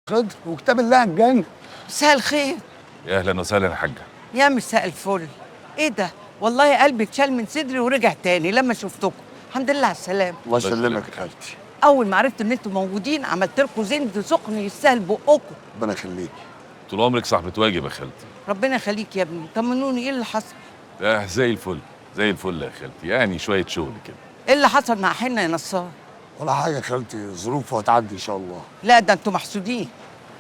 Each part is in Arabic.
خضر وكتاب الله الجنة. مساء الخير. يا اهلا وسهلا يا حاجه. يا مساء الفل. ايه ده؟ والله قلبي اتشال من صدري ورجع تاني لما شفتكم. الحمد لله على السلامه. الله يسلمك يا خالتي. اول ما عرفت ان انتوا موجودين عملت لكم زند سخن يستاهل بقكم. ربنا يخليك. طول عمرك صاحبة واجب يا خالتي. ربنا يخليك يا ابني. طمنوني ايه اللي حصل؟ زي الفل زي الفل يا خالتي، يعني شويه شغل كده. ايه اللي حصل مع حنة يا نصار؟ ولا حاجة يا خالتي، ظروف وهتعدي إن شاء الله. لا ده انتوا محسودين،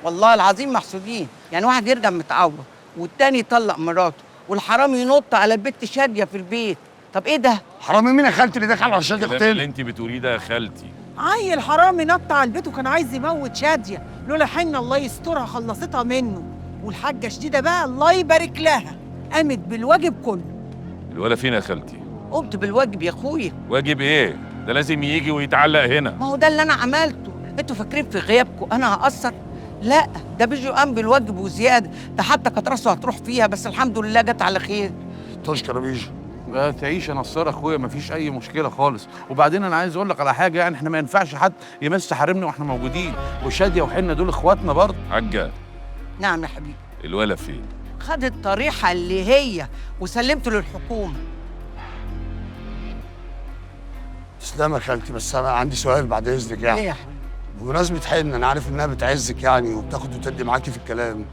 والله العظيم محسودين. يعني واحد يرجع متعور والتاني يطلق مراته والحرامي ينط على البت شاديه في البيت. طب ايه ده؟ حرامي مين يا خالتي اللي دخل على شادي الكلام اللي اختنا؟ انت بتقوليه ده يا خالتي. عيل حرامي نط على البيت وكان عايز يموت شاديه، لولا حنة الله يسترها خلصتها منه. والحاجه شديده بقى الله يبارك لها قامت بالواجب كله. الولا فين يا خالتي؟ قمت بالواجب يا اخويا. واجب ايه؟ ده لازم يجي ويتعلق هنا. ما هو ده اللي انا عملته. انتوا فاكرين في غيابكم انا هقصر؟ لا ده بيجي قام بالواجب وزياده، ده حتى كانت راسه هتروح فيها بس الحمد لله جت على خير. تشكر يا بيجو. لا تعيش يا نصار اخويا، مفيش اي مشكله خالص. وبعدين انا عايز اقول لك على حاجه، يعني احنا ما ينفعش حد يمس حريمنا واحنا موجودين، وشاديه وحنه دول اخواتنا برضه. حاجه نعم يا حبيبي. الولا فين؟ خد الطريحه اللي هي وسلمته للحكومه. تسلم يا خالتي، بس أنا عندي سؤال بعد إذنك يعني. ايه يا حبيبي؟ بمناسبة حنة، أنا عارف إنها بتعزك يعني وبتاخد وتدي معاكي في الكلام.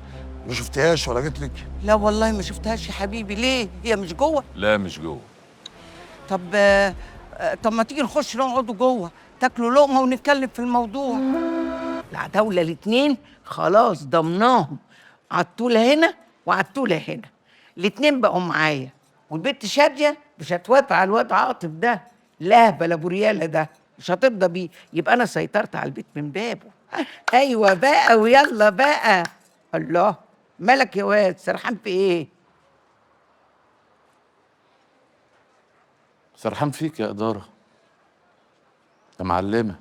ما شفتهاش ولا جت لك؟ لا والله ما شفتهاش يا حبيبي. ليه؟ هي مش جوه؟ لا مش جوه. طب طب ما تيجي نخش نقعدوا جوه تاكلوا لقمه ونتكلم في الموضوع. العتاوله الاتنين خلاص ضمناهم، عالطوله هنا وعالطوله هنا، الاتنين بقوا معايا. والبنت شاديه مش هتوافق على الواد عاطف ده، لا بلا برياله ده مش هترضى بيه. يبقى انا سيطرت على البيت من بابه. ايوه بقى ويلا بقى. الله مالك يا واد سرحان في ايه؟ سرحان فيك يا اداره، يا معلمه،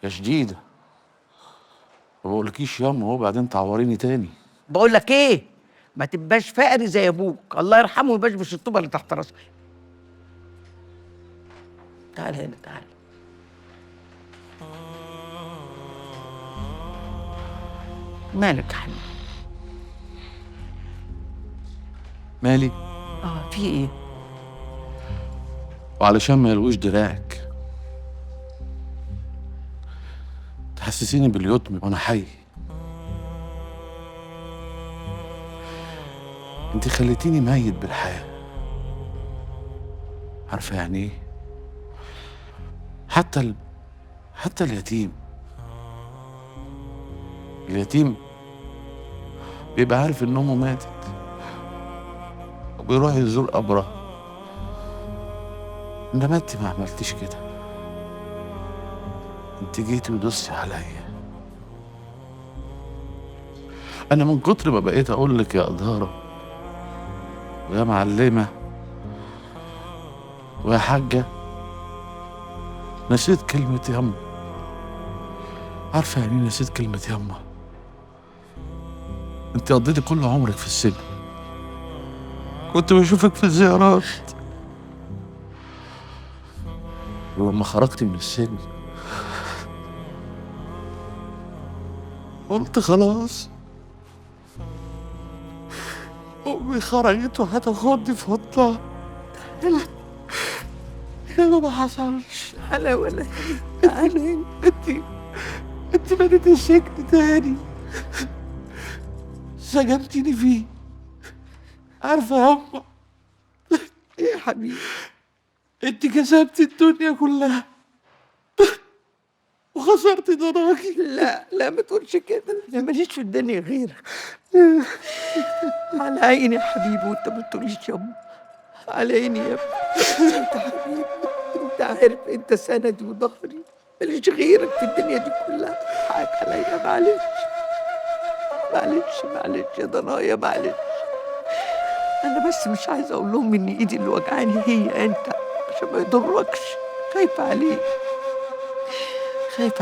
يا شديده. ما بقولكيش ياما اهو بعدين تعوريني تاني. بقول لك ايه، ما تبقاش فقري زي ابوك الله يرحمه ويبشبش الطوبه اللي تحت راسك. تعال هنا تعال. مالك يا حبيبي؟ مالي؟ في ايه؟ وعلشان ما يلويش دراعك تحسسيني باليتم وانا حي. انت خليتيني ميت بالحياه. عارفه يعني ايه؟ حتى اليتيم بيبقى عارف ان امه ماتت وبيروح يزور قبرها، انما انت ما عملتيش كده. انت جيتي ودوستي عليا. انا من كتر ما بقيت اقول لك يا اداره ويا معلمه ويا حاجه نسيت كلمه يما. عارفه يعني ايه نسيت كلمه يما؟ انت قضيتي كل عمرك في السجن، كنت بشوفك في الزيارات، ولما خرجت من السجن قلت خلاص أمي خرجت وهتاخدني في حضنها. إنما ما حصلش. لا ولا انت بنيت السجن تاني، سجنتيني فيه. عارفة يا أما ايه يا حبيبي؟ انت كسبت الدنيا كلها وخسرت ضناكي. لا ما تقولش كده، انا ماليش في الدنيا غيرك. على عيني يا حبيبي وانت ما بتقوليش يابا. على عيني يا ابني. انت حبيبي، انت عارف انت سندي وظهري، ماليش غيرك في الدنيا دي كلها. حقك عليا معلش يا ضنايا معلش. انا بس مش عايزه اقول لهم ان ايدي اللي وجعاني هي انت عشان ما يضركش. خايفه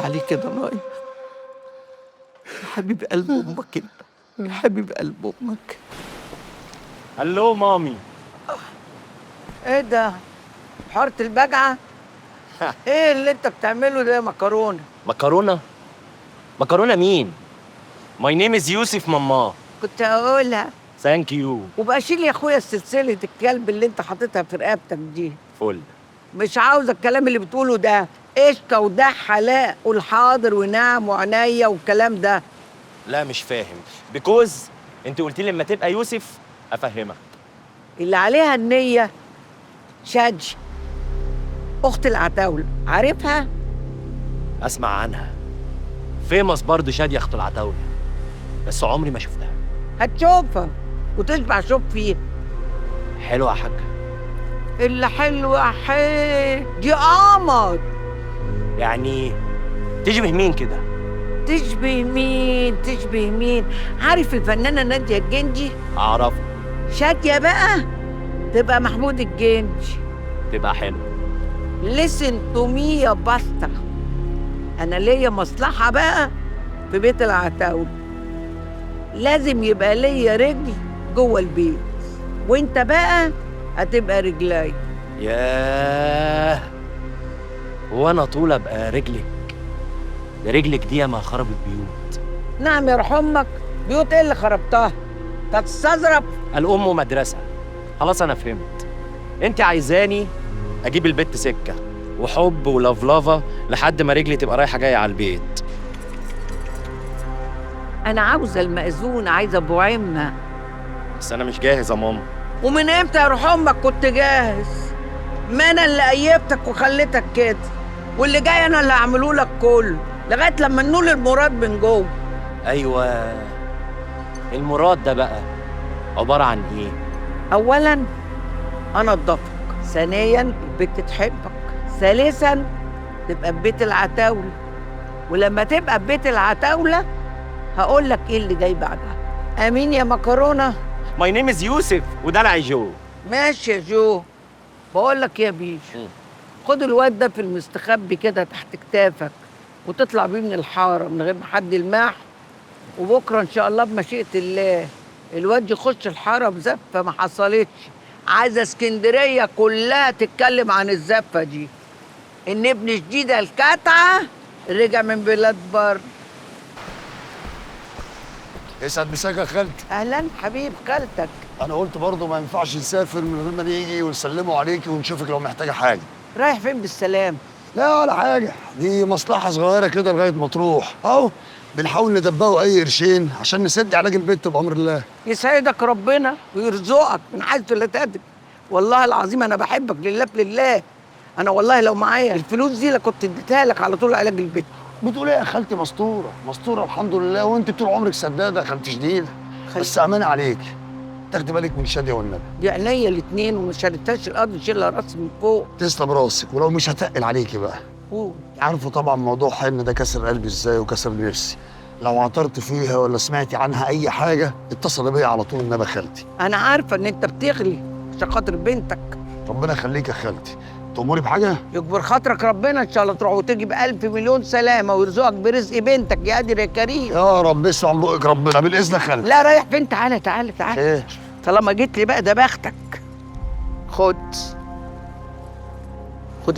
عليك يا ضنايا. يا حبيب قلب امك انت، يا حبيب قلب امك. هلو مامي. ايه ده؟ حارة البجعة؟ ايه اللي انت بتعمله ده؟ مكرونة؟ مكرونة؟ مكرونه مين؟ ماي نيم از يوسف ماما. كنت هقولها. ثانك يو. وبقى شيل يا اخويا سلسله الكلب اللي انت حاططها في رقبتك دي. فل. مش عاوزه الكلام اللي بتقوله ده، قشطه وده حلاق، قول حاضر ونعم وعينيا والكلام ده. لا مش فاهم، بيكوز انت قلت لي لما تبقى يوسف افهمك. اللي عليها النيه شادي، اخت العتاوله، عارفها؟ اسمع عنها، فيمس برضه شاديه اخت العتاوله، بس عمري ما شفتها. هتشوفها وتشبع شوف فيها. حلوه يا حاجه. اللي حلوه دي قمر. يعني تشبه مين كده؟ تشبه مين؟ عارف الفنانه ناديه الجندي؟ اعرفها. شاديه بقى تبقى محمود الجندي. تبقى حلوه. listen to me يا باستا، انا ليا مصلحه بقى في بيت العتاوله، لازم يبقى ليا رجل جوه البيت، وانت بقى هتبقى رجلاي. ياه، وانا طول ابقى رجلك؟ ده رجلك دي ما خربت بيوت. نعم يا روح امك، بيوت ايه اللي خربتها؟ تستظرف. الام مدرسه. خلاص انا فهمت، انت عايزاني اجيب البت سكه وحب ولفلفه لحد ما رجلي تبقى رايحه جايه على البيت. انا عاوزه المأذون، عايزه ابو عمه. بس انا مش جاهز يا ماما. ومن امتى يا روح امك كنت جاهز؟ ما انا اللي قيبتك وخليتك كده، واللي جاي انا اللي هعمله لك كله لغايه لما ننول المراد من جوه. ايوه، المراد ده بقى عباره عن ايه؟ اولا انا اضافك، ثانيا البت تحبك، ثالثا تبقى في بيت العتاوله، ولما تبقى في بيت العتاوله هقول لك ايه اللي جاي بعدها. امين يا مكرونه. ماي نيم از يوسف ودلعي جو. ماشي يا جو. بقول لك يا بيش، خد الواد ده في المستخبي كده تحت كتافك وتطلع بيه من الحاره من غير ما حد يلمح، وبكره ان شاء الله بمشيئه الله الواد يخش الحاره بزفه ما حصلتش. عايزه اسكندريه كلها تتكلم عن الزفه دي، ان ابن جديده الكتعه رجع من بلاد بر. يسعد مساك يا خالتي. اهلا حبيب خالتك. انا قلت برضه ما ينفعش نسافر من غير ما نيجي ونسلموا عليكي ونشوفك لو محتاجه حاجه. رايح فين بالسلام؟ لا ولا حاجه، دي مصلحه صغيره كده لغايه ما تروح اهو، بنحاول ندبقوا اي قرشين عشان نسد علاج البيت بامر الله. يسعدك ربنا ويرزقك من حيث لا تدري. والله العظيم انا بحبك لله في لله. انا والله لو معايا الفلوس دي لكنت اديتها لك على طول علاج البيت. بتقول ايه يا خالتي؟ مستوره مستوره الحمد لله، وانت طول عمرك سداده يا خالتي شديده. بس امان عليك تاخدي بالك من شاديه والنبي. دي عينيا الاتنين ومش هنتهش الارض شيلها راسي من فوق. تسلم راسك، ولو مش هتقل عليكي بقى. قول. عارفه طبعا موضوع حن ده كسر قلبي ازاي وكسر نفسي. لو عثرت فيها ولا سمعتي عنها اي حاجه اتصل بيا على طول النبي خالتي. انا عارفه ان انت بتغلي عشان خاطر بنتك. ربنا يخليك يا خالتي. تأمري بحاجه؟ يكبر خاطرك ربنا ان شاء الله تروح وتجي بألف مليون سلامه ويرزقك برزق بنتك يا قادر يا كريم. يا رب اسمع من بقك ربنا بالاذن يا خالتي. لا رايح فين؟ تعالى تعالى تعالى. ايه؟ طالما جيت لي بقى ده بختك. خد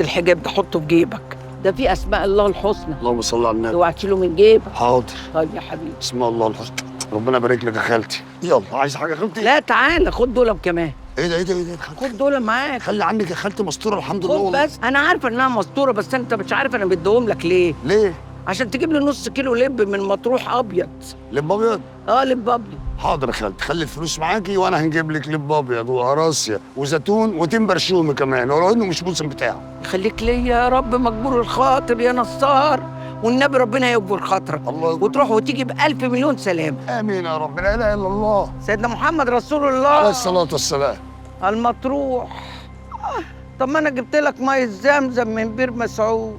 الحجاب ده حطه في جيبك، ده فيه اسماء الله الحسنى. اللهم صل على النبي. اوعى تشيله من جيبك. حاضر. طيب يا حبيبي. بسم الله الحسنى. ربنا يبارك لك يا خالتي. يلا عايز حاجه يا خالتي؟ لا تعالى خد دول كمان. ايه ده ايه ده ايه ده يا خالتي؟ خد دول معاك. خلي عنك يا خالتي مستوره الحمد لله خد والله. بس، انا عارفه انها مستوره بس انت مش عارف انا بديهم لك ليه. ليه؟ عشان تجيب لي نص كيلو لب من مطروح ابيض. لب ابيض؟ لب ابيض. حاضر يا خالتي، خلي الفلوس معاكي وانا هنجيب لك لب ابيض وقراصيا وزيتون وتمبر شومي كمان، ولو انه مش موسم بتاعه. خليك ليا يا رب مجبور الخاطر يا نصار، والنبي ربنا يجبر خاطرك. الله يجبر. وتروح وتيجي بألف مليون سلام. امين يا رب، لا اله الا الله. سيدنا محمد رسول الله عليه الصلاه والسلام. المطروح. طب ما انا جبت لك ميه زمزم من بير مسعود.